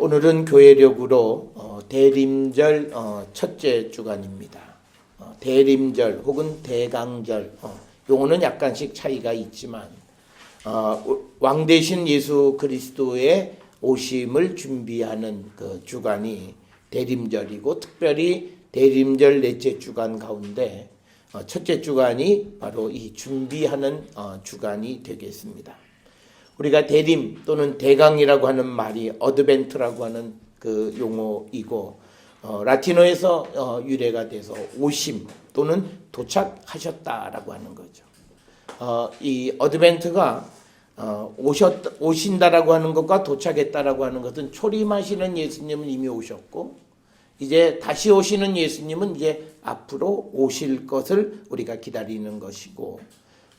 오늘은 교회력으로 대림절 첫째 주간입니다. 대림절 혹은 대강절, 용어는 약간씩 차이가 있지만 왕 대신 예수 그리스도의 오심을 준비하는 그 주간이 대림절이고, 특별히 대림절 넷째 주간 가운데 첫째 주간이 바로 이 준비하는 주간이 되겠습니다. 우리가 대림 또는 대강이라고 하는 말이 어드벤트라고 하는 그 용어이고, 라틴어에서 유래가 돼서 오심 또는 도착하셨다라고 하는 거죠. 이 어드벤트가 오신다라고 하는 것과 도착했다라고 하는 것은 초림하시는 예수님은 이미 오셨고, 이제 다시 오시는 예수님은 이제 앞으로 오실 것을 우리가 기다리는 것이고,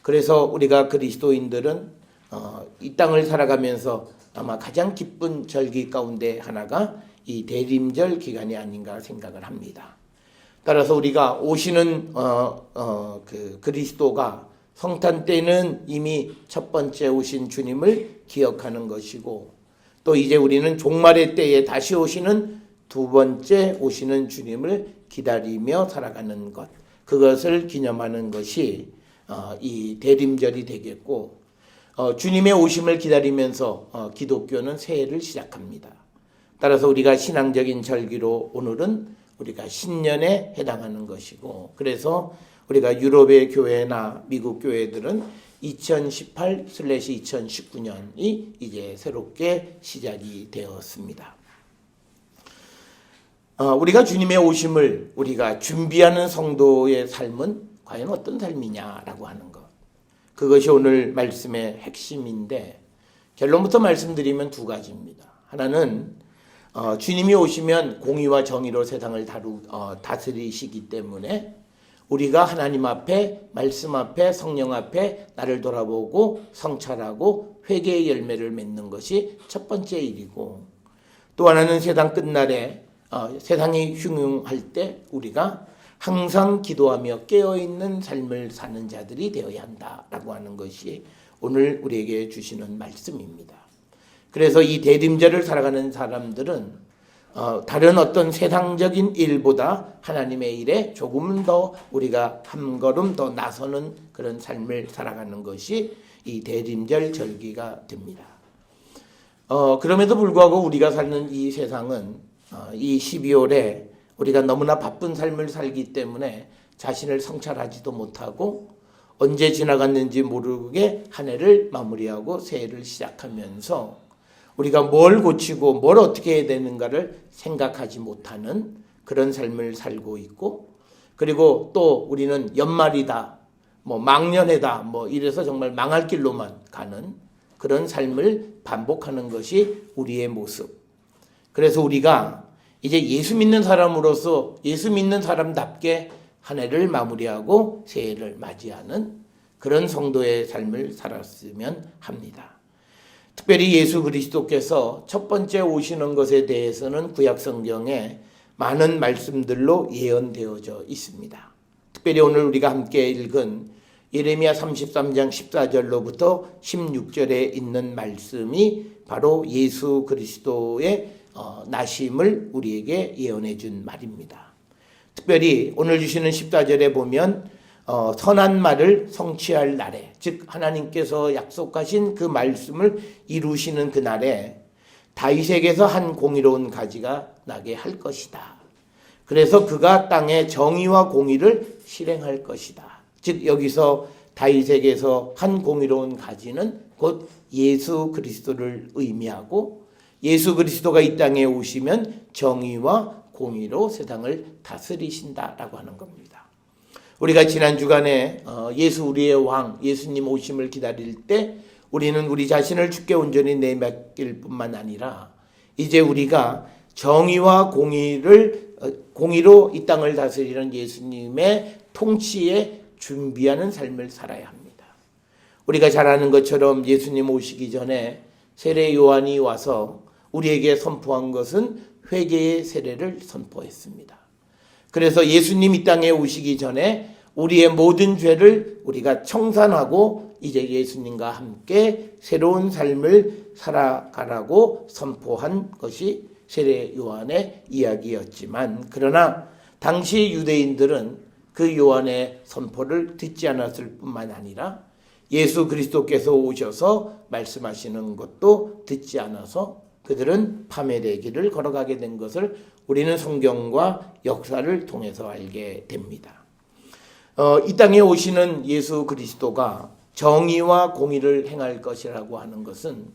그래서 우리가 그리스도인들은 이 땅을 살아가면서 아마 가장 기쁜 절기 가운데 하나가 이 대림절 기간이 아닌가 생각을 합니다. 따라서 우리가 오시는 그 그리스도가 성탄 때는 이미 첫 번째 오신 주님을 기억하는 것이고, 또 이제 우리는 종말의 때에 다시 오시는 두 번째 오시는 주님을 기다리며 살아가는 것, 그것을 기념하는 것이 이 대림절이 되겠고, 주님의 오심을 기다리면서 기독교는 새해를 시작합니다. 따라서 우리가 신앙적인 절기로 오늘은 우리가 신년에 해당하는 것이고, 그래서 우리가 유럽의 교회나 미국 교회들은 2018/2019년이 이제 새롭게 시작이 되었습니다. 우리가 주님의 오심을 우리가 준비하는 성도의 삶은 과연 어떤 삶이냐라고 하는 것, 그것이 오늘 말씀의 핵심인데, 결론부터 말씀드리면 두 가지입니다. 하나는 주님이 오시면 공의와 정의로 세상을 다스리시기 때문에 우리가 하나님 앞에, 말씀 앞에, 성령 앞에 나를 돌아보고 성찰하고 회개의 열매를 맺는 것이 첫 번째 일이고, 또 하나는 세상 끝날에 세상이 흉흉할 때 우리가 항상 기도하며 깨어있는 삶을 사는 자들이 되어야 한다라고 하는 것이 오늘 우리에게 주시는 말씀입니다. 그래서 이 대림절을 살아가는 사람들은 다른 어떤 세상적인 일보다 하나님의 일에 조금 더 우리가 한 걸음 더 나서는 그런 삶을 살아가는 것이 이 대림절 절기가 됩니다. 그럼에도 불구하고 우리가 사는 이 세상은 이 12월에 우리가 너무나 바쁜 삶을 살기 때문에 자신을 성찰하지도 못하고 언제 지나갔는지 모르게 한 해를 마무리하고 새해를 시작하면서 우리가 뭘 고치고 뭘 어떻게 해야 되는가를 생각하지 못하는 그런 삶을 살고 있고, 그리고 또 우리는 연말이다, 망년회다, 이래서 정말 망할 길로만 가는 그런 삶을 반복하는 것이 우리의 모습. 그래서 우리가 이제 예수 믿는 사람으로서 예수 믿는 사람답게 한 해를 마무리하고 새해를 맞이하는 그런 성도의 삶을 살았으면 합니다. 특별히 예수 그리스도께서 첫 번째 오시는 것에 대해서는 구약 성경에 많은 말씀들로 예언되어져 있습니다. 특별히 오늘 우리가 함께 읽은 예레미야 33장 14절로부터 16절에 있는 말씀이 바로 예수 그리스도의 나심을 우리에게 예언해 준 말입니다. 특별히 오늘 주시는 14절에 보면 선한 말을 성취할 날에, 즉 하나님께서 약속하신 그 말씀을 이루시는 그 날에 다윗에게서 한 공의로운 가지가 나게 할 것이다. 그래서 그가 땅에 정의와 공의를 실행할 것이다. 즉 여기서 다윗에게서 한 공의로운 가지는 곧 예수 그리스도를 의미하고, 예수 그리스도가 이 땅에 오시면 정의와 공의로 세상을 다스리신다라고 하는 겁니다. 우리가 지난 주간에 예수 우리의 왕 예수님 오심을 기다릴 때 우리는 우리 자신을 주께 온전히 내맡길 뿐만 아니라 이제 우리가 정의와 공의로 이 땅을 다스리는 예수님의 통치에 준비하는 삶을 살아야 합니다. 우리가 잘 아는 것처럼 예수님 오시기 전에 세례 요한이 와서 우리에게 선포한 것은 회개의 세례를 선포했습니다. 그래서 예수님 이 땅에 오시기 전에 우리의 모든 죄를 우리가 청산하고 이제 예수님과 함께 새로운 삶을 살아가라고 선포한 것이 세례 요한의 이야기였지만, 그러나 당시 유대인들은 그 요한의 선포를 듣지 않았을 뿐만 아니라 예수 그리스도께서 오셔서 말씀하시는 것도 듣지 않아서 그들은 파멸의 길을 걸어가게 된 것을 우리는 성경과 역사를 통해서 알게 됩니다. 이 땅에 오시는 예수 그리스도가 정의와 공의를 행할 것이라고 하는 것은,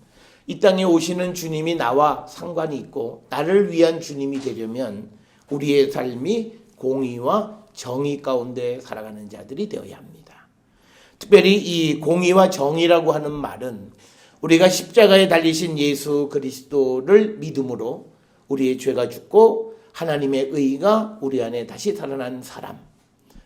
이 땅에 오시는 주님이 나와 상관이 있고 나를 위한 주님이 되려면 우리의 삶이 공의와 정의 가운데 살아가는 자들이 되어야 합니다. 특별히 이 공의와 정의라고 하는 말은 우리가 십자가에 달리신 예수 그리스도를 믿음으로 우리의 죄가 죽고 하나님의 의가 우리 안에 다시 살아난 사람,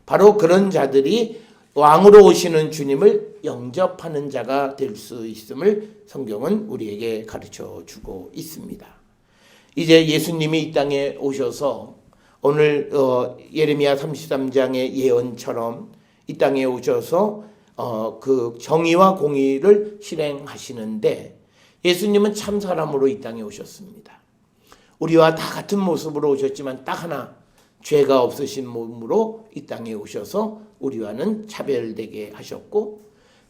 바로 그런 자들이 왕으로 오시는 주님을 영접하는 자가 될 수 있음을 성경은 우리에게 가르쳐 주고 있습니다. 이제 예수님이 이 땅에 오셔서 오늘 예레미야 33장의 예언처럼 이 땅에 오셔서 그 정의와 공의를 실행하시는데, 예수님은 참 사람으로 이 땅에 오셨습니다. 우리와 다 같은 모습으로 오셨지만 딱 하나 죄가 없으신 몸으로 이 땅에 오셔서 우리와는 차별되게 하셨고,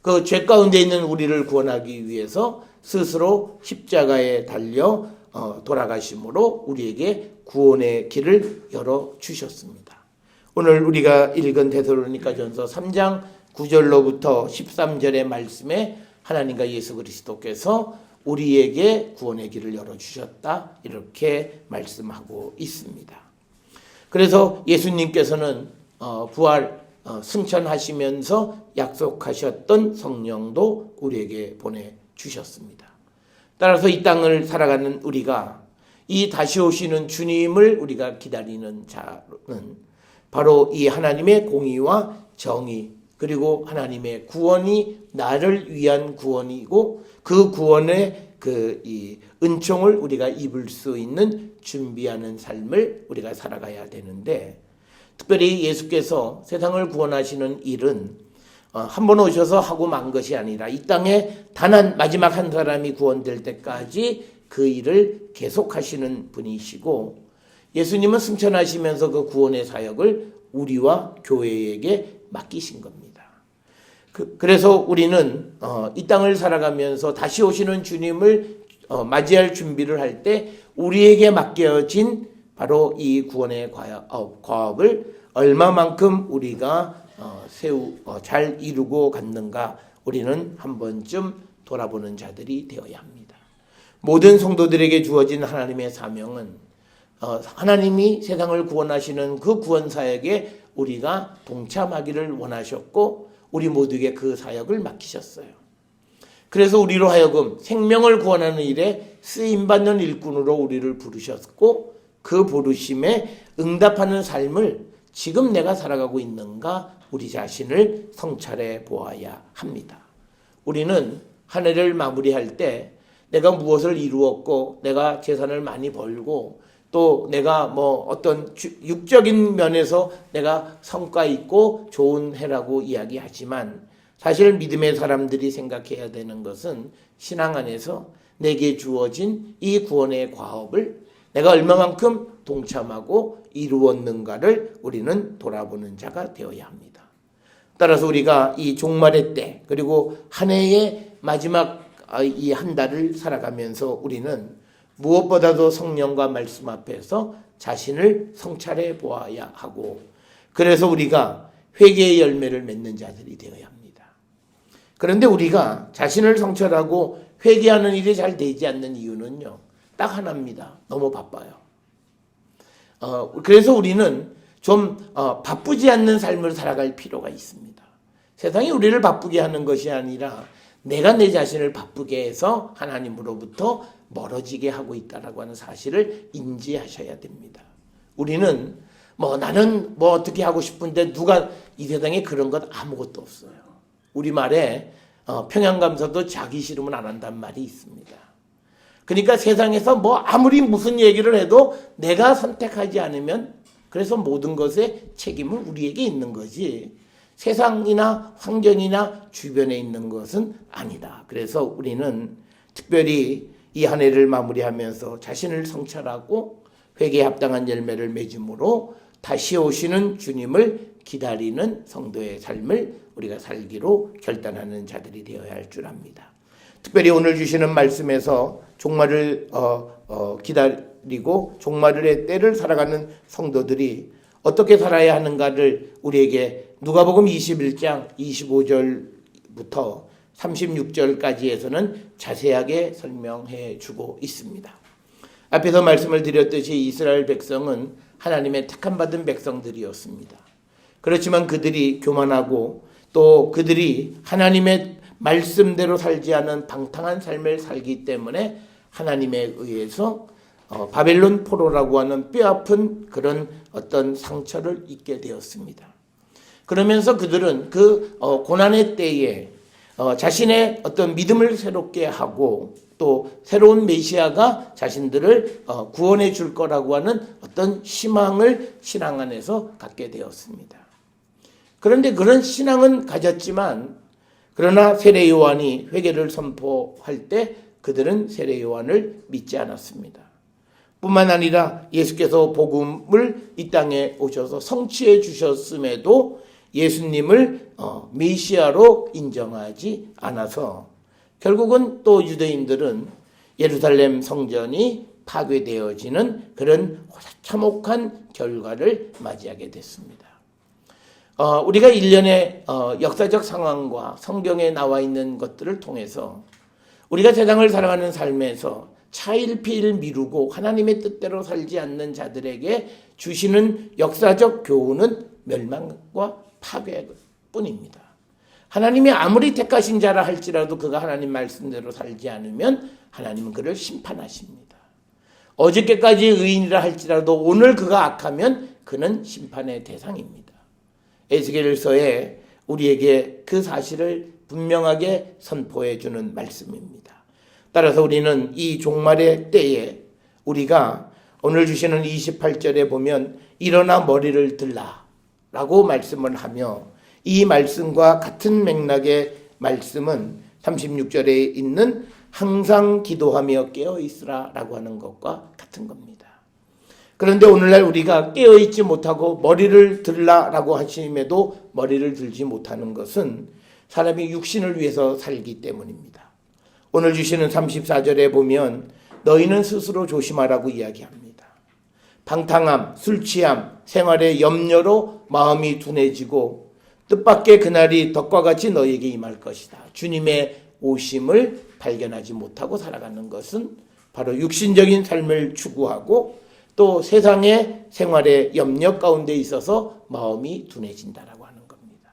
그 죄 가운데 있는 우리를 구원하기 위해서 스스로 십자가에 달려 돌아가심으로 우리에게 구원의 길을 열어주셨습니다. 오늘 우리가 읽은 데살로니가전서 3장 9절로부터 13절의 말씀에 하나님과 예수 그리스도께서 우리에게 구원의 길을 열어주셨다, 이렇게 말씀하고 있습니다. 그래서 예수님께서는 부활 승천하시면서 약속하셨던 성령도 우리에게 보내주셨습니다. 따라서 이 땅을 살아가는 우리가 이 다시 오시는 주님을 우리가 기다리는 자는 바로 이 하나님의 공의와 정의, 그리고 하나님의 구원이 나를 위한 구원이고 그 구원의 이 은총을 우리가 입을 수 있는 준비하는 삶을 우리가 살아가야 되는데, 특별히 예수께서 세상을 구원하시는 일은 한 번 오셔서 하고 만 것이 아니라 이 땅에 단 마지막 한 사람이 구원될 때까지 그 일을 계속하시는 분이시고, 예수님은 승천하시면서 그 구원의 사역을 우리와 교회에게 맡기신 겁니다. 그래서 우리는 이 땅을 살아가면서 다시 오시는 주님을 맞이할 준비를 할 때 우리에게 맡겨진 바로 이 구원의 과업을 얼마만큼 우리가 잘 이루고 갔는가, 우리는 한 번쯤 돌아보는 자들이 되어야 합니다. 모든 성도들에게 주어진 하나님의 사명은 하나님이 세상을 구원하시는 그 구원 사역에 우리가 동참하기를 원하셨고 우리 모두에게 그 사역을 맡기셨어요. 그래서 우리로 하여금 생명을 구원하는 일에 쓰임받는 일꾼으로 우리를 부르셨고, 그 부르심에 응답하는 삶을 지금 내가 살아가고 있는가, 우리 자신을 성찰해 보아야 합니다. 우리는 한 해를 마무리할 때 내가 무엇을 이루었고, 내가 재산을 많이 벌고, 또 내가 어떤 육적인 면에서 내가 성과 있고 좋은 해라고 이야기하지만, 사실 믿음의 사람들이 생각해야 되는 것은 신앙 안에서 내게 주어진 이 구원의 과업을 내가 얼마만큼 동참하고 이루었는가를 우리는 돌아보는 자가 되어야 합니다. 따라서 우리가 이 종말의 때, 그리고 한 해의 마지막 이 한 달을 살아가면서 우리는 무엇보다도 성령과 말씀 앞에서 자신을 성찰해 보아야 하고, 그래서 우리가 회개의 열매를 맺는 자들이 되어야 합니다. 그런데 우리가 자신을 성찰하고 회개하는 일이 잘 되지 않는 이유는요, 딱 하나입니다. 너무 바빠요. 그래서 우리는 좀 바쁘지 않는 삶을 살아갈 필요가 있습니다. 세상이 우리를 바쁘게 하는 것이 아니라 내가 내 자신을 바쁘게 해서 하나님으로부터 멀어지게 하고 있다라고 하는 사실을 인지하셔야 됩니다. 우리는 나는 어떻게 하고 싶은데 누가 이 세상에 그런 것 아무것도 없어요. 우리말에 평양감사도 자기 싫으면 안 한다는 말이 있습니다. 그러니까 세상에서 아무리 무슨 얘기를 해도 내가 선택하지 않으면, 그래서 모든 것의 책임은 우리에게 있는 거지 세상이나 환경이나 주변에 있는 것은 아니다. 그래서 우리는 특별히 이 한 해를 마무리하면서 자신을 성찰하고 회개에 합당한 열매를 맺음으로 다시 오시는 주님을 기다리는 성도의 삶을 우리가 살기로 결단하는 자들이 되어야 할 줄 압니다. 특별히 오늘 주시는 말씀에서 종말을 기다리고 종말의 때를 살아가는 성도들이 어떻게 살아야 하는가를 우리에게 누가복음 21장 25절부터 36절까지에서는 자세하게 설명해 주고 있습니다. 앞에서 말씀을 드렸듯이 이스라엘 백성은 하나님의 택함받은 백성들이었습니다. 그렇지만 그들이 교만하고 또 그들이 하나님의 말씀대로 살지 않은 방탕한 삶을 살기 때문에 하나님에 의해서 바벨론 포로라고 하는 뼈아픈 그런 어떤 상처를 입게 되었습니다. 그러면서 그들은 그 고난의 때에 자신의 어떤 믿음을 새롭게 하고 또 새로운 메시아가 자신들을 구원해 줄 거라고 하는 어떤 희망을 신앙 안에서 갖게 되었습니다. 그런데 그런 신앙은 가졌지만 그러나 세례 요한이 회개를 선포할 때 그들은 세례 요한을 믿지 않았습니다. 뿐만 아니라 예수께서 복음을 이 땅에 오셔서 성취해 주셨음에도 예수님을 메시아로 인정하지 않아서 결국은 또 유대인들은 예루살렘 성전이 파괴되어지는 그런 참혹한 결과를 맞이하게 됐습니다. 우리가 일련의 역사적 상황과 성경에 나와 있는 것들을 통해서 우리가 세상을 살아가는 삶에서 차일피일 미루고 하나님의 뜻대로 살지 않는 자들에게 주시는 역사적 교훈은 멸망과 파괴뿐입니다. 하나님이 아무리 택하신 자라 할지라도 그가 하나님 말씀대로 살지 않으면 하나님은 그를 심판하십니다. 어저께까지 의인이라 할지라도 오늘 그가 악하면 그는 심판의 대상입니다. 에스겔서에 우리에게 그 사실을 분명하게 선포해 주는 말씀입니다. 따라서 우리는 이 종말의 때에 우리가 오늘 주시는 28절에 보면 일어나 머리를 들라 라고 말씀을 하며 이 말씀과 같은 맥락의 말씀은 36절에 있는 항상 기도하며 깨어있으라 라고 하는 것과 같은 겁니다. 그런데 오늘날 우리가 깨어있지 못하고 머리를 들라 라고 하심에도 머리를 들지 못하는 것은 사람이 육신을 위해서 살기 때문입니다. 오늘 주시는 34절에 보면 너희는 스스로 조심하라고 이야기합니다. 방탕함, 술취함, 생활의 염려로 마음이 둔해지고 뜻밖의 그날이 덕과 같이 너희에게 임할 것이다. 주님의 오심을 발견하지 못하고 살아가는 것은 바로 육신적인 삶을 추구하고 또 세상의 생활의 염려 가운데 있어서 마음이 둔해진다라고 하는 겁니다.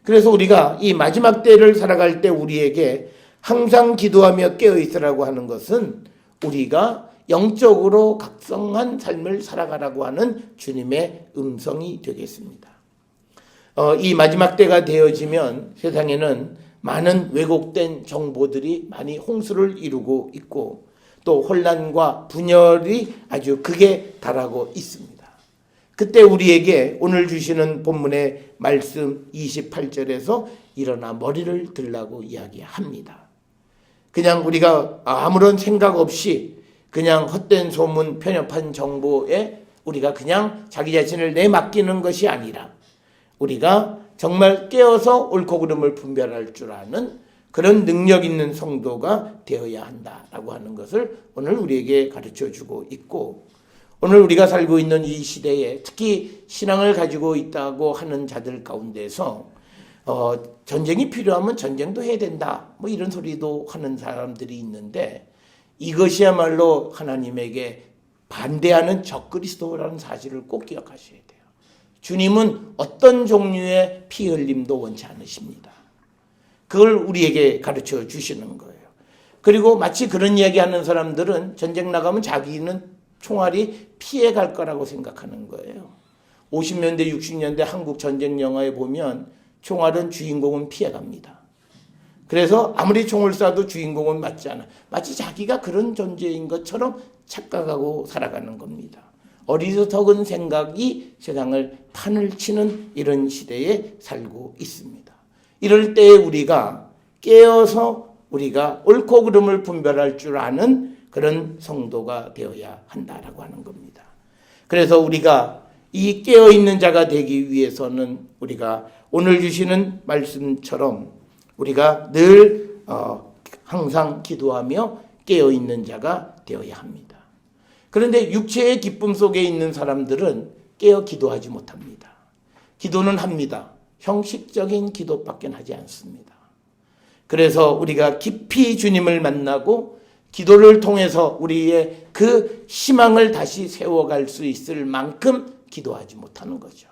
그래서 우리가 이 마지막 때를 살아갈 때 우리에게 항상 기도하며 깨어있으라고 하는 것은 우리가 영적으로 각성한 삶을 살아가라고 하는 주님의 음성이 되겠습니다. 이 마지막 때가 되어지면 세상에는 많은 왜곡된 정보들이 많이 홍수를 이루고 있고 또 혼란과 분열이 아주 극에 달하고 있습니다. 그때 우리에게 오늘 주시는 본문의 말씀 28절에서 일어나 머리를 들라고 이야기합니다. 그냥 우리가 아무런 생각 없이 그냥 헛된 소문, 편협한 정보에 우리가 그냥 자기 자신을 내맡기는 것이 아니라 우리가 정말 깨어서 옳고 그름을 분별할 줄 아는 그런 능력 있는 성도가 되어야 한다라고 하는 것을 오늘 우리에게 가르쳐주고 있고 오늘 우리가 살고 있는 이 시대에 특히 신앙을 가지고 있다고 하는 자들 가운데서 전쟁이 필요하면 전쟁도 해야 된다 뭐 이런 소리도 하는 사람들이 있는데 이것이야말로 하나님에게 반대하는 적그리스도라는 사실을 꼭 기억하셔야 돼요. 주님은 어떤 종류의 피 흘림도 원치 않으십니다. 그걸 우리에게 가르쳐 주시는 거예요. 그리고 마치 그런 이야기하는 사람들은 전쟁 나가면 자기는 총알이 피해 갈 거라고 생각하는 거예요. 50년대 60년대 한국 전쟁 영화에 보면 총알은 주인공은 피해 갑니다. 그래서 아무리 총을 쏴도 주인공은 맞지 않아. 마치 자기가 그런 존재인 것처럼 착각하고 살아가는 겁니다. 어리석은 생각이 세상을 판을 치는 이런 시대에 살고 있습니다. 이럴 때 우리가 깨어서 우리가 옳고 그름을 분별할 줄 아는 그런 성도가 되어야 한다라고 하는 겁니다. 그래서 우리가 이 깨어있는 자가 되기 위해서는 우리가 오늘 주시는 말씀처럼 우리가 늘 항상 기도하며 깨어있는 자가 되어야 합니다. 그런데 육체의 기쁨 속에 있는 사람들은 깨어 기도하지 못합니다. 기도는 합니다. 형식적인 기도밖에 하지 않습니다. 그래서 우리가 깊이 주님을 만나고 기도를 통해서 우리의 그 희망을 다시 세워갈 수 있을 만큼 기도하지 못하는 거죠.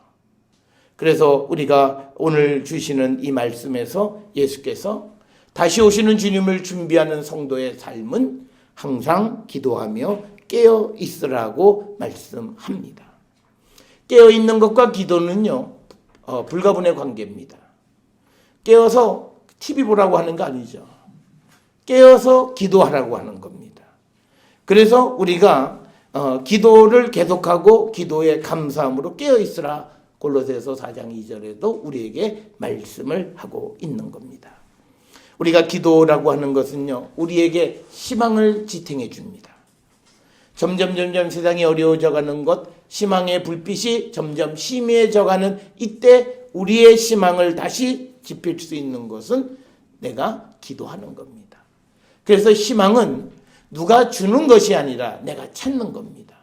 그래서 우리가 오늘 주시는 이 말씀에서 예수께서 다시 오시는 주님을 준비하는 성도의 삶은 항상 기도하며 깨어 있으라고 말씀합니다. 깨어 있는 것과 기도는요, 불가분의 관계입니다. 깨어서 TV 보라고 하는 거 아니죠. 깨어서 기도하라고 하는 겁니다. 그래서 우리가 기도를 계속하고 기도에 감사함으로 깨어 있으라 골로새서 4장 2절에도 우리에게 말씀을 하고 있는 겁니다. 우리가 기도라고 하는 것은요, 우리에게 희망을 지탱해 줍니다. 점점 세상이 어려워져가는 것, 희망의 불빛이 점점 희미해져가는 이때 우리의 희망을 다시 지필 수 있는 것은 내가 기도하는 겁니다. 그래서 희망은 누가 주는 것이 아니라 내가 찾는 겁니다.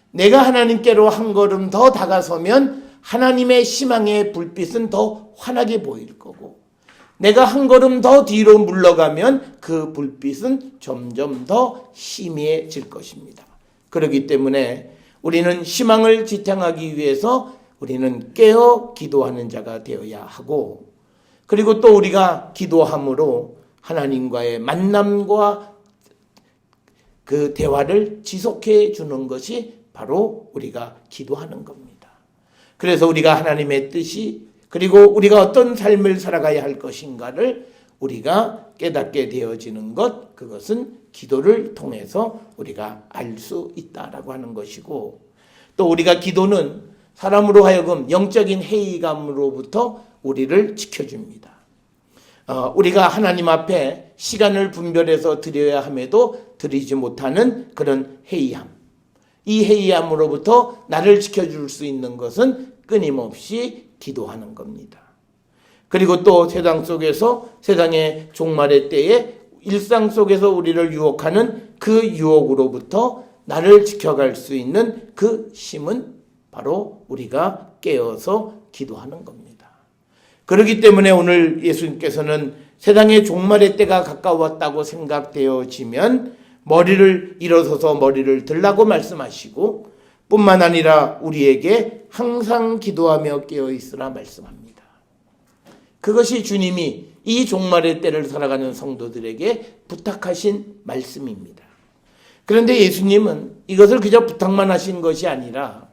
내가 하나님께로 한 걸음 더 다가서면 하나님의 희망의 불빛은 더 환하게 보일 거고, 내가 한 걸음 더 뒤로 물러가면 그 불빛은 점점 더 희미해질 것입니다. 그렇기 때문에 우리는 희망을 지탱하기 위해서 우리는 깨어 기도하는 자가 되어야 하고, 그리고 또 우리가 기도함으로 하나님과의 만남과 그 대화를 지속해 주는 것이 바로 우리가 기도하는 겁니다. 그래서 우리가 하나님의 뜻이, 그리고 우리가 어떤 삶을 살아가야 할 것인가를 우리가 깨닫게 되어지는 것, 그것은 기도를 통해서 우리가 알 수 있다라고 하는 것이고, 또 우리가 기도는 사람으로 하여금 영적인 회의감으로부터 우리를 지켜줍니다. 우리가 하나님 앞에 시간을 분별해서 드려야 함에도 드리지 못하는 그런 회의함, 이 회의함으로부터 나를 지켜줄 수 있는 것은 끊임없이 기도하는 겁니다. 그리고 또 세상 속에서, 세상의 종말의 때에 일상 속에서 우리를 유혹하는 그 유혹으로부터 나를 지켜갈 수 있는 그 힘은 바로 우리가 깨어서 기도하는 겁니다. 그렇기 때문에 오늘 예수님께서는 세상의 종말의 때가 가까웠다고 생각되어지면 머리를 일어서서 머리를 들라고 말씀하시고, 뿐만 아니라 우리에게 항상 기도하며 깨어있으라 말씀합니다. 그것이 주님이 이 종말의 때를 살아가는 성도들에게 부탁하신 말씀입니다. 그런데 예수님은 이것을 그저 부탁만 하신 것이 아니라,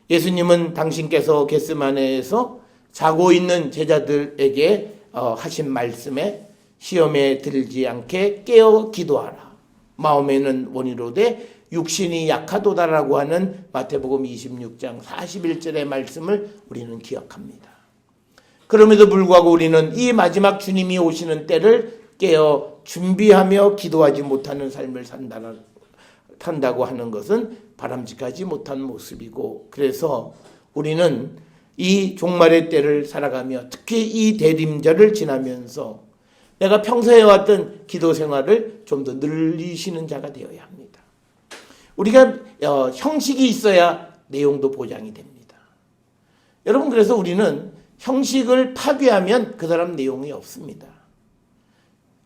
예수님은 당신께서 겟세마네에서 자고 있는 제자들에게 하신 말씀에 시험에 들지 않게 깨어 기도하라. 마음에는 원이로되 육신이 약하도다라고 하는 마태복음 26장 41절의 말씀을 우리는 기억합니다. 그럼에도 불구하고 우리는 이 마지막 주님이 오시는 때를 깨어 준비하며 기도하지 못하는 삶을 산다고 하는 것은 바람직하지 못한 모습이고, 그래서 우리는 이 종말의 때를 살아가며 특히 이 대림절을 지나면서 내가 평소에 해왔던 기도 생활을 좀 더 늘리시는 자가 되어야 합니다. 우리가 형식이 있어야 내용도 보장이 됩니다. 여러분, 그래서 우리는 형식을 파괴하면 그 사람 내용이 없습니다.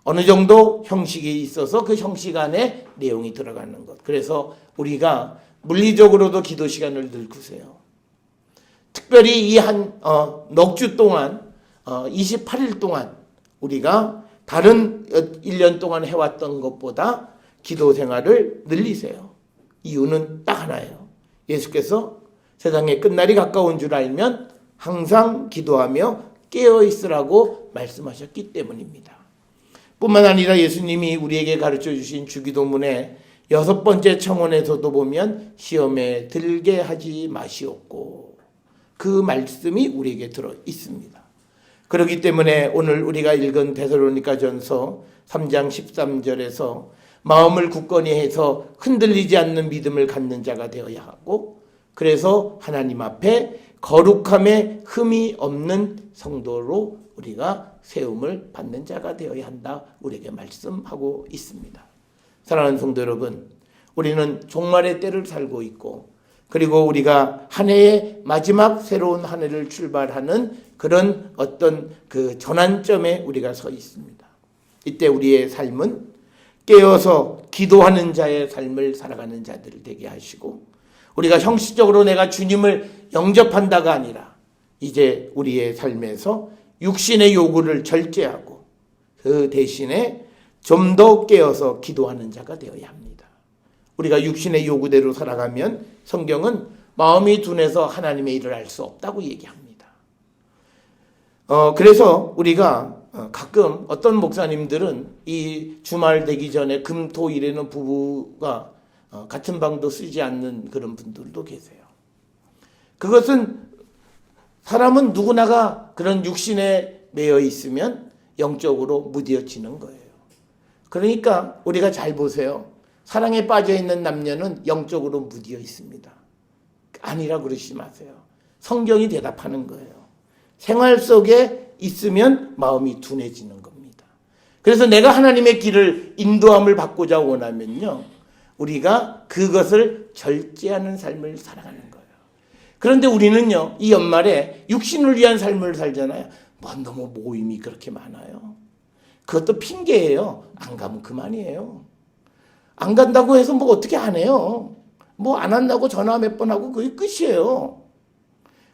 어느 정도 형식이 있어서 그 형식 안에 내용이 들어가는 것. 그래서 우리가 물리적으로도 기도 시간을 늘으세요. 특별히 이 넉 주 동안 28일 동안 우리가 다른 1년 동안 해왔던 것보다 기도 생활을 늘리세요. 이유는 딱 하나예요. 예수께서 세상의 끝날이 가까운 줄 알면 항상 기도하며 깨어있으라고 말씀하셨기 때문입니다. 뿐만 아니라 예수님이 우리에게 가르쳐 주신 주기도문의 6번째 청원에서도 보면 시험에 들게 하지 마시옵고, 그 말씀이 우리에게 들어 있습니다. 그렇기 때문에 오늘 우리가 읽은 데살로니가전서 3장 13절에서 마음을 굳건히 해서 흔들리지 않는 믿음을 갖는 자가 되어야 하고, 그래서 하나님 앞에 거룩함에 흠이 없는 성도로 우리가 세움을 받는 자가 되어야 한다, 우리에게 말씀하고 있습니다. 사랑하는 성도 여러분, 우리는 종말의 때를 살고 있고, 그리고 우리가 한 해의 마지막 새로운 한 해를 출발하는 그런 어떤 그 전환점에 우리가 서 있습니다. 이때 우리의 삶은 깨어서 기도하는 자의 삶을 살아가는 자들을 되게 하시고, 우리가 형식적으로 내가 주님을 영접한다가 아니라 이제 우리의 삶에서 육신의 요구를 절제하고 그 대신에 좀 더 깨어서 기도하는 자가 되어야 합니다. 우리가 육신의 요구대로 살아가면 성경은 마음이 둔해서 하나님의 일을 할 수 없다고 얘기합니다. 그래서 우리가 가끔 어떤 목사님들은 이 주말 되기 전에 금, 토, 일에는 부부가 같은 방도 쓰지 않는 그런 분들도 계세요. 그것은 사람은 누구나가 그런 육신에 매여 있으면 영적으로 무뎌지는 거예요. 그러니까 우리가 잘 보세요. 사랑에 빠져 있는 남녀는 영적으로 무디어 있습니다. 아니라 그러시지 마세요. 성경이 대답하는 거예요. 생활 속에 있으면 마음이 둔해지는 겁니다. 그래서 내가 하나님의 길을 인도함을 받고자 원하면요, 우리가 그것을 절제하는 삶을 살아가는 거예요. 그런데 우리는요, 이 연말에 육신을 위한 삶을 살잖아요. 너무 모임이 그렇게 많아요. 그것도 핑계예요. 안 가면 그만이에요. 안 간다고 해서 뭐 어떻게 안 해요. 뭐 안 한다고 전화 몇 번 하고 그게 끝이에요.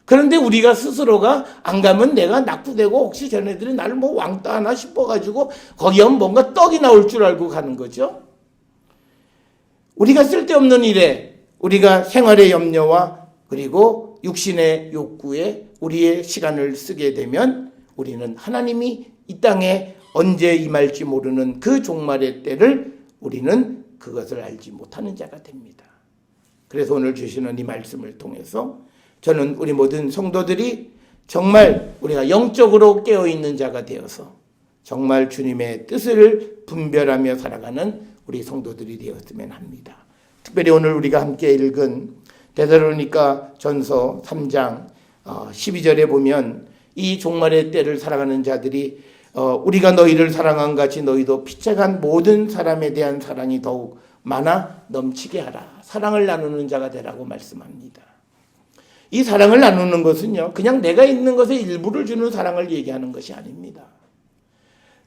그런데 우리가 스스로가 안 가면 내가 낙후되고 혹시 쟤네들이 나를 뭐 왕따 하나 싶어가지고 거기 하면 뭔가 떡이 나올 줄 알고 가는 거죠. 우리가 쓸데없는 일에, 우리가 생활의 염려와 그리고 육신의 욕구에 우리의 시간을 쓰게 되면 우리는 하나님이 이 땅에 언제 임할지 모르는 그 종말의 때를 우리는 그것을 알지 못하는 자가 됩니다. 그래서 오늘 주시는 이 말씀을 통해서 저는 우리 모든 성도들이 정말 우리가 영적으로 깨어있는 자가 되어서 정말 주님의 뜻을 분별하며 살아가는 우리 성도들이 되었으면 합니다. 특별히 오늘 우리가 함께 읽은 데살로니가 전서 3장 12절에 보면 이 종말의 때를 살아가는 자들이 우리가 너희를 사랑한 같이 너희도 피차간 모든 사람에 대한 사랑이 더욱 많아 넘치게 하라. 사랑을 나누는 자가 되라고 말씀합니다. 이 사랑을 나누는 것은요, 그냥 내가 있는 것의 일부를 주는 사랑을 얘기하는 것이 아닙니다.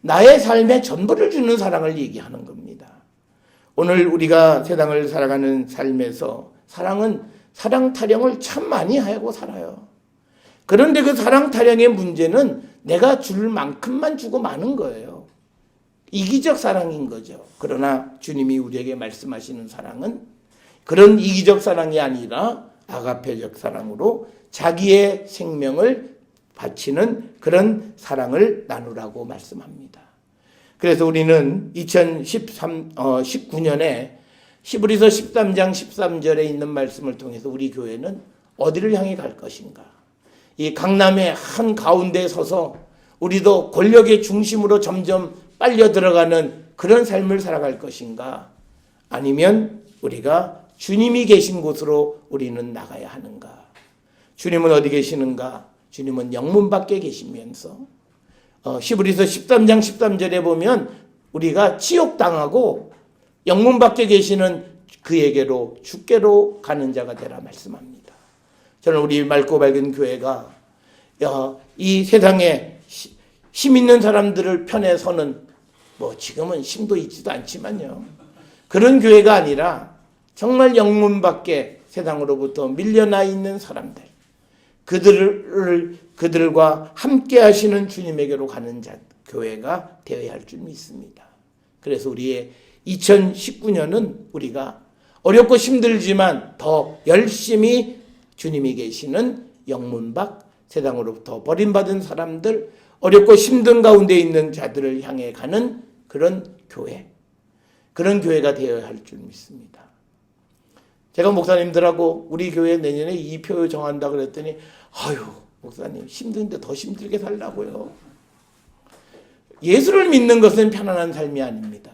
나의 삶의 전부를 주는 사랑을 얘기하는 겁니다. 오늘 우리가 세상을 살아가는 삶에서 사랑은 사랑 타령을 참 많이 하고 살아요. 그런데 그 사랑 타령의 문제는 내가 줄 만큼만 주고 마는 거예요. 이기적 사랑인 거죠. 그러나 주님이 우리에게 말씀하시는 사랑은 그런 이기적 사랑이 아니라 아가페적 사랑으로 자기의 생명을 바치는 그런 사랑을 나누라고 말씀합니다. 그래서 우리는 2019년에 히브리서 13장 13절에 있는 말씀을 통해서 우리 교회는 어디를 향해 갈 것인가? 이 강남의 한 가운데에 서서 우리도 권력의 중심으로 점점 빨려 들어가는 그런 삶을 살아갈 것인가? 아니면 우리가 주님이 계신 곳으로 우리는 나가야 하는가? 주님은 어디 계시는가? 주님은 영문 밖에 계시면서 히브리서 13장 13절에 보면 우리가 치욕당하고 영문 밖에 계시는 그에게로 주께로 가는 자가 되라 말씀합니다. 저는 우리 맑고 밝은 교회가 이 세상에 힘 있는 사람들을 편에 서는, 뭐 지금은 힘도 있지도 않지만요, 그런 교회가 아니라 정말 영문 밖에 세상으로부터 밀려나 있는 사람들, 그들과 함께 하시는 주님에게로 가는 교회가 되어야 할 줄 믿습니다. 그래서 우리의 2019년은 우리가 어렵고 힘들지만 더 열심히 주님이 계시는 영문 밖, 세상으로부터 버림받은 사람들, 어렵고 힘든 가운데 있는 자들을 향해 가는 그런 교회, 그런 교회가 되어야 할 줄 믿습니다. 제가 목사님들하고 우리 교회 내년에 2표 정한다 그랬더니 목사님 힘든데 더 힘들게 살라고요. 예수를 믿는 것은 편안한 삶이 아닙니다.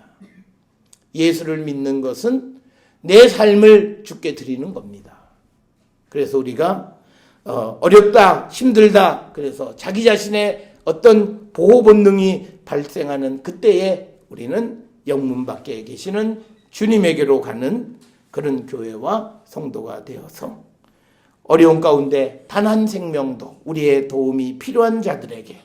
예수를 믿는 것은 내 삶을 주께 드리는 겁니다. 그래서 우리가 어렵다, 힘들다, 그래서 자기 자신의 어떤 보호 본능이 발생하는 그때에 우리는 영문 밖에 계시는 주님에게로 가는 그런 교회와 성도가 되어서 어려운 가운데 단 한 생명도 우리의 도움이 필요한 자들에게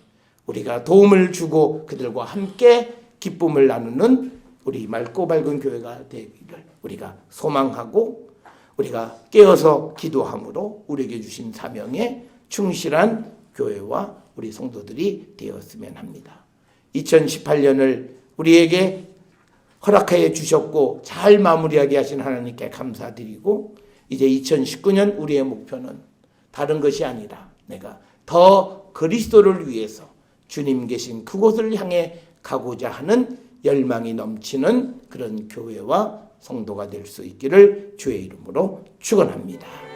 우리가 도움을 주고 그들과 함께 기쁨을 나누는 우리 맑고 밝은 교회가 되기를 우리가 소망하고 우리가 깨어서 기도함으로 우리에게 주신 사명에 충실한 교회와 우리 성도들이 되었으면 합니다. 2018년을 우리에게 허락해 주셨고 잘 마무리하게 하신 하나님께 감사드리고 이제 2019년 우리의 목표는 다른 것이 아니라 내가 더 그리스도를 위해서 주님 계신 그곳을 향해 가고자 하는 열망이 넘치는 그런 교회와 성도가 될 수 있기를 주의 이름으로 축원합니다.